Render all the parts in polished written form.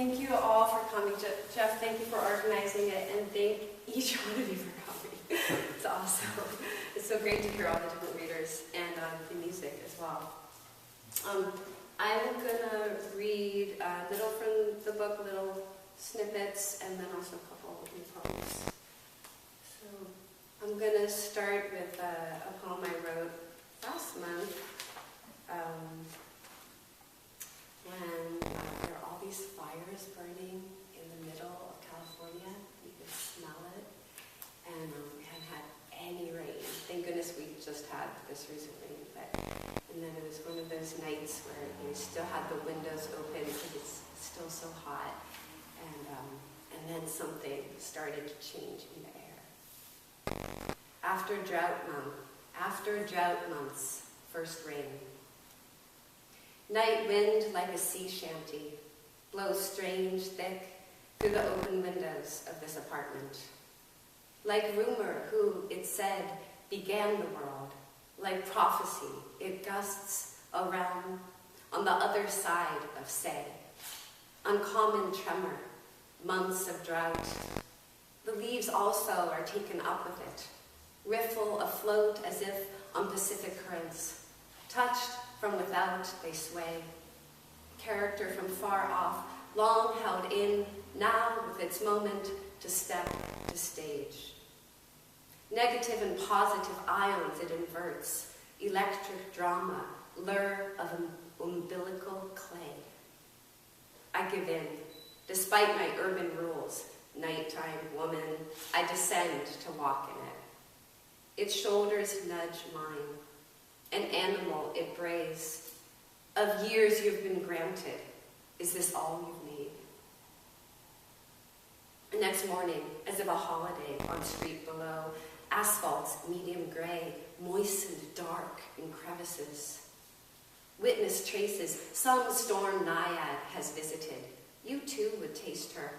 Thank you all for coming. Jeff, thank you for organizing it, and thank each one of you for coming. It's awesome. It's so great to hear all the different readers and the music as well. I'm going to read a little from the book, little snippets, and then also a couple of new poems. So I'm going to start with a poem I wrote last month when there are all these fires burning in the middle of California. You could smell it. And we hadn't had any rain. Thank goodness we just had this recent rain. And then it was one of those nights where you still had the windows open because it's still so hot. And then something started to change in the air. After drought months, first rain. Night wind like a sea shanty blows strange, thick through the open windows of this apartment. Like rumor who, it said, began the world. Like prophecy, it gusts around on the other side of say. Uncommon tremor, months of drought. The leaves also are taken up with it. Riffle afloat as if on Pacific currents. Touched from without, they sway. Character from far off, long held in, now with its moment to step to stage. Negative and positive ions it inverts, electric drama, lure of umbilical clay. I give in, despite my urban rules, nighttime woman, I descend to walk in it. Its shoulders nudge mine, an animal it brays. Of years you've been granted, is this all you've made? The next morning, as if a holiday on street below, asphalt's medium gray, moistened dark in crevices. Witness traces, some storm naiad has visited. You too would taste her.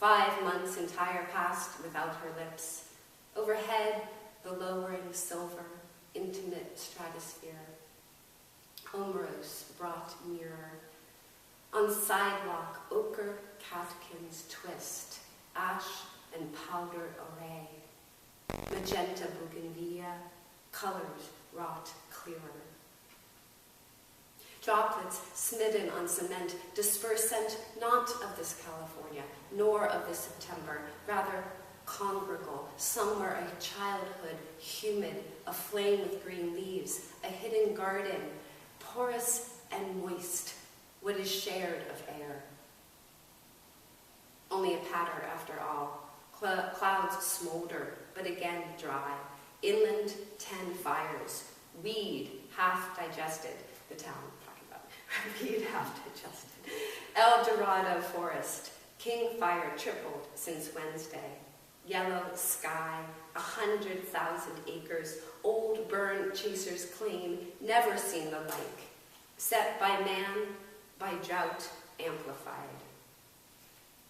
5 months entire past without her lips. Overhead, the lowering silver, intimate stratosphere. Omeros brought nearer. On sidewalk, ochre catkins twist, ash and powder array. Magenta bougainvillea, colors wrought clearer. Droplets smitten on cement disperse scent not of this California, nor of this September, rather congregal, somewhere a childhood, humid, aflame with green leaves, a hidden garden, porous and moist, what is shared of air. Only a patter after all. Clouds smolder, but again dry. Inland 10 fires. Weed half digested. The town I'm talking about. Weed half digested. El Dorado forest. King fire tripled since Wednesday. Yellow sky, 100,000 acres. Old burn chasers claim, never seen the like. Set by man, by drought amplified.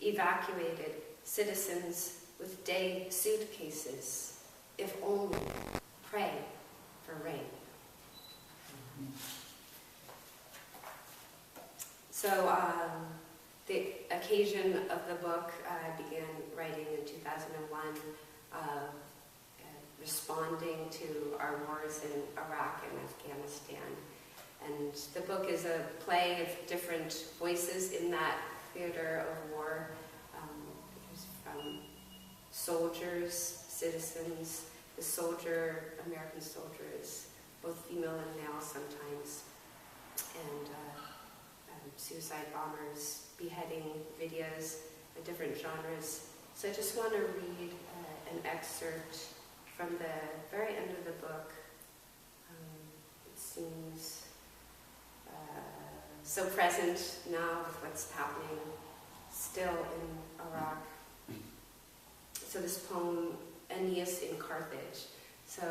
Evacuated citizens with day suitcases, if only pray for rain. So the occasion of the book, I began writing in 2001, responding to our wars in Iraq and Afghanistan. And the book is a play of different voices in that theater of war. From soldiers, citizens. The soldier, American soldiers, both female and male sometimes, and suicide bombers, beheading videos of different genres. So I just want to read an excerpt from the very end of the book. It seems so present now with what's happening still in Iraq. So this poem, Aeneas in Carthage. So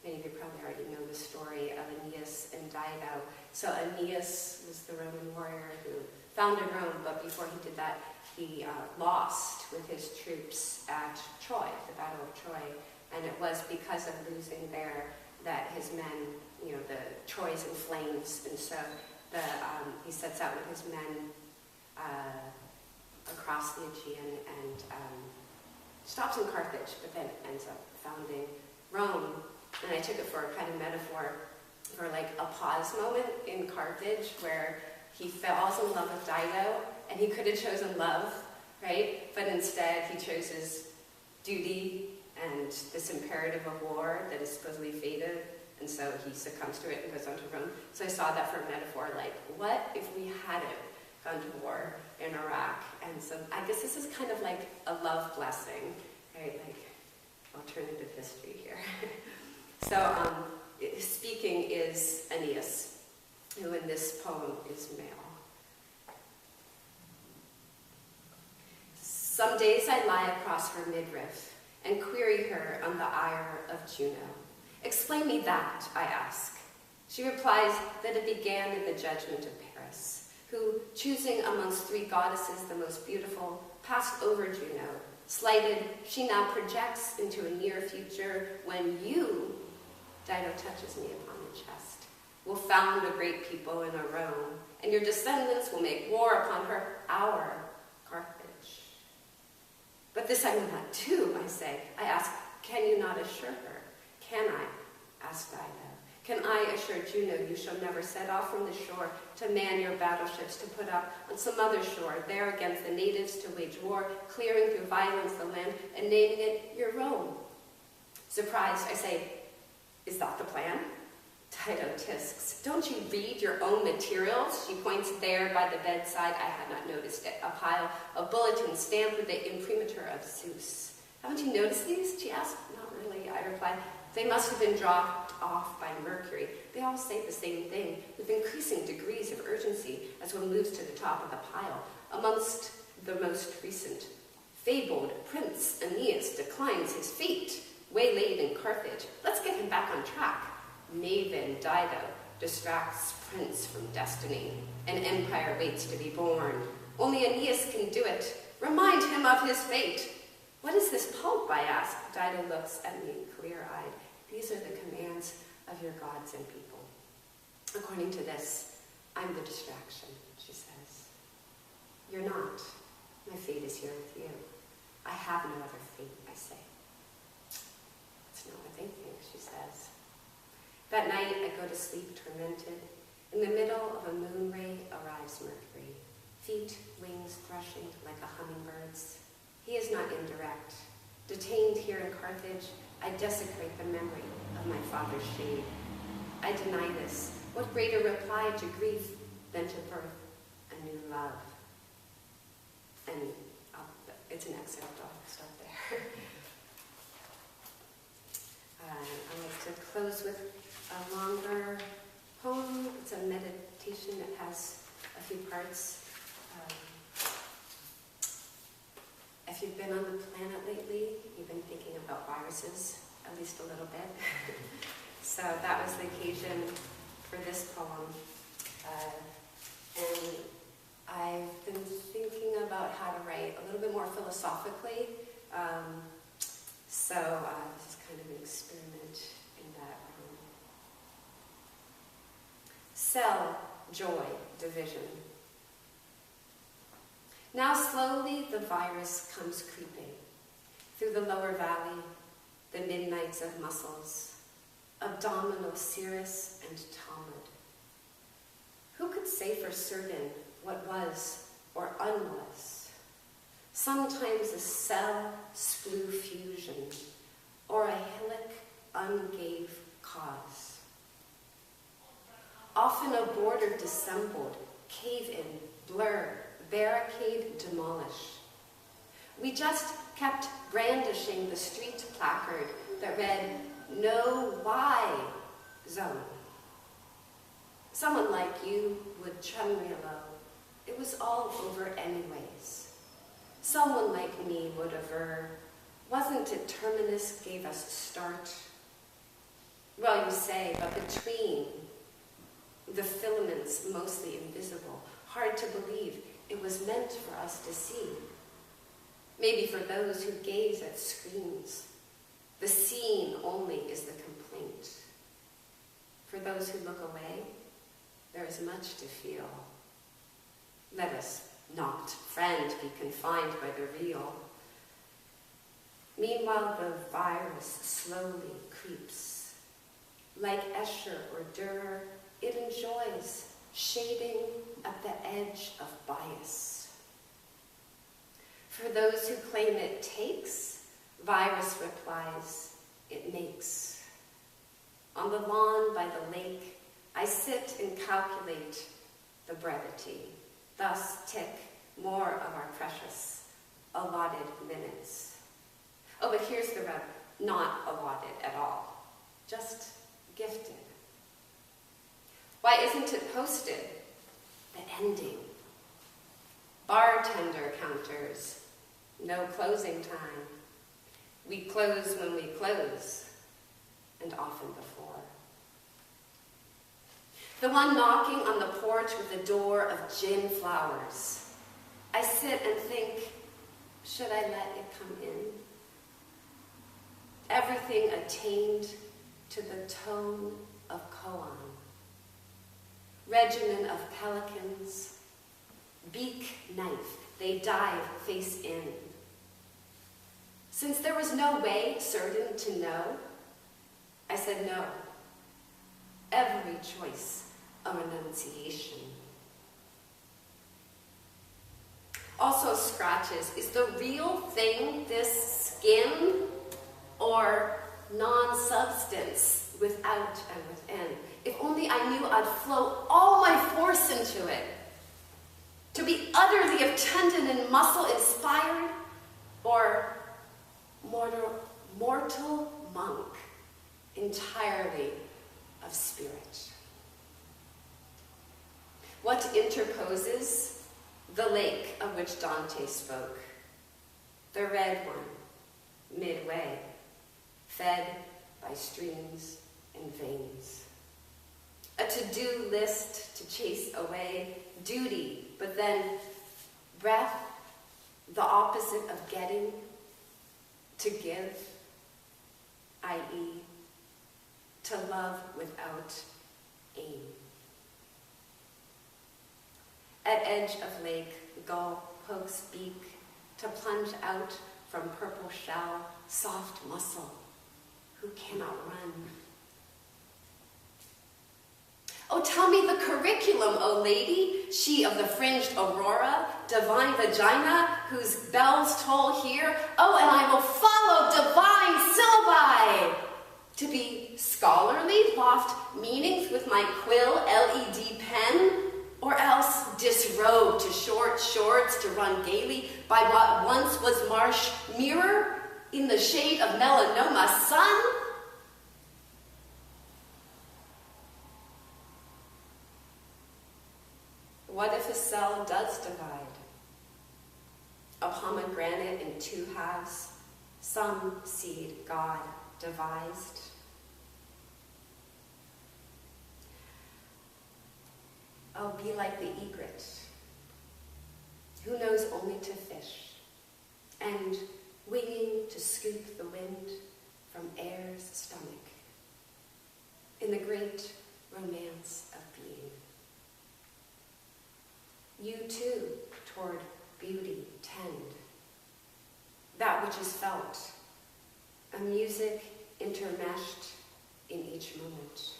many of you probably already know the story of Aeneas and Dido. So Aeneas was the Roman warrior who founded Rome, but before he did that, he lost with his troops at Troy, the Battle of Troy. And it was because of losing there that his men, the Troy's in flames. And so he sets out with his men across the Aegean and stops in Carthage, but then ends up founding Rome. And I took it for a kind of metaphor for like a pause moment in Carthage where he falls in love with Dido, and he could have chosen love, right? But instead he chooses duty and this imperative of war that is supposedly fated, and so he succumbs to it and goes on to Rome. So I saw that for a metaphor, like, what if we hadn't gone to war in Iraq? And so I guess this is kind of like a love blessing, right? Like alternative history here. So speaking is Aeneas, who in this poem is male. Some days I lie across her midriff and query her on the ire of Juno. Explain me that, I ask. She replies that it began in the judgment of Paris, who, choosing amongst three goddesses the most beautiful, passed over Juno. Slighted, she now projects into a near future when you, Dido touches me upon the chest, will found a great people in a Rome, and your descendants will make war upon her, our Carthage. But this I will not do, I say. I ask, can you not assure her? Can I? Asked Dido. Can I assure Juno you shall never set off from the shore to man your battleships to put up on some other shore, there against the natives to wage war, clearing through violence the land, and naming it your Rome? Surprised, I say, is that the plan? Dido tisks. Don't you read your own materials? She points there by the bedside. I had not noticed it. A pile of bulletins stamped with the imprimatur of Zeus. Haven't you noticed these? She asked. Not really, I replied. They must have been dropped off by Mercury. They all say the same thing, with increasing degrees of urgency as one moves to the top of the pile. Amongst the most recent, fabled Prince Aeneas declines his fate, waylaid in Carthage. Let's get him back on track. Maven Dido distracts Prince from destiny. An empire waits to be born. Only Aeneas can do it. Remind him of his fate. What is this pulp, I ask? Dido looks at me clear-eyed. These are the commands of your gods and people. According to this, I'm the distraction, she says. You're not. My fate is here with you. I have no other fate, I say. It's not what they think, she says. That night, I go to sleep tormented. In the middle of a moon ray arrives Mercury. Feet, wings threshing like a hummingbird's. He is not indirect. Detained here in Carthage, I desecrate the memory of my father's shade. I deny this. What greater reply to grief than to birth a new love? And it's an excerpt, I'll stop there. I like to close with a longer poem. It's a meditation that has a few parts. If you've been on the planet lately, you've been thinking about viruses, at least a little bit. So that was the occasion for this poem. And I've been thinking about how to write a little bit more philosophically. So this is kind of an experiment in that realm. Cell, joy, division. Now slowly the virus comes creeping through the lower valley, the midnights of muscles, abdominal cirrus and Talmud. Who could say for certain what was or unwas? Sometimes a cell-splue fusion or a helic ungave cause. Often a border dissembled, cave-in, blur, barricade, demolish. We just kept brandishing the street placard that read, "No Y zone." Someone like you would tremolo. It was all over anyways. Someone like me would aver, wasn't it terminus gave us start? Well, you say, but between the filaments mostly invisible, hard to believe, it was meant for us to see. Maybe for those who gaze at screens, the seeing only is the complaint. For those who look away, there is much to feel. Let us not friend be confined by the real. Meanwhile, the virus slowly creeps. Like Escher or Dürer, it enjoys shading at the edge of bias. For those who claim it takes, virus replies, it makes. On the lawn by the lake, I sit and calculate the brevity, thus tick more of our precious allotted minutes. Oh, but here's the rub, not allotted at all, just gifted. Why isn't it posted? The ending. Bartender counters, no closing time. We close when we close, and often before. The one knocking on the porch with a door of gin flowers. I sit and think, should I let it come in? Everything attained to the tone of koan. Regimen of pelicans, beak knife, they dive face in. Since there was no way certain to know, I said no. Every choice a renunciation. Also scratches, is the real thing this skin or non-substance without and within? If only I knew I'd flow all my force into it. To be utterly of tendon and muscle inspired, or mortal monk entirely of spirit. What interposes? The lake of which Dante spoke. The red one, midway, fed by streams and veins. A to-do list to chase away duty, but then breath, the opposite of getting, to give, i.e., to love without aim. At edge of lake, gull pokes beak to plunge out from purple shell, soft muscle, who cannot run. Oh, tell me the curriculum, O lady, she of the fringed aurora, divine vagina, whose bells toll here. Oh, and I will follow divine syllabi, to be scholarly, loft meanings with my quill LED pen, or else disrobe to short shorts to run gaily by what once was marsh mirror in the shade of melanoma sun? What if a cell does divide? A pomegranate in two halves, some seed God devised. I'll be like the egret, who knows only to fish, and winging to scoop the wind from air's stomach, in the great romance of being. You too, toward beauty, tend, that which is felt, a music intermeshed in each moment.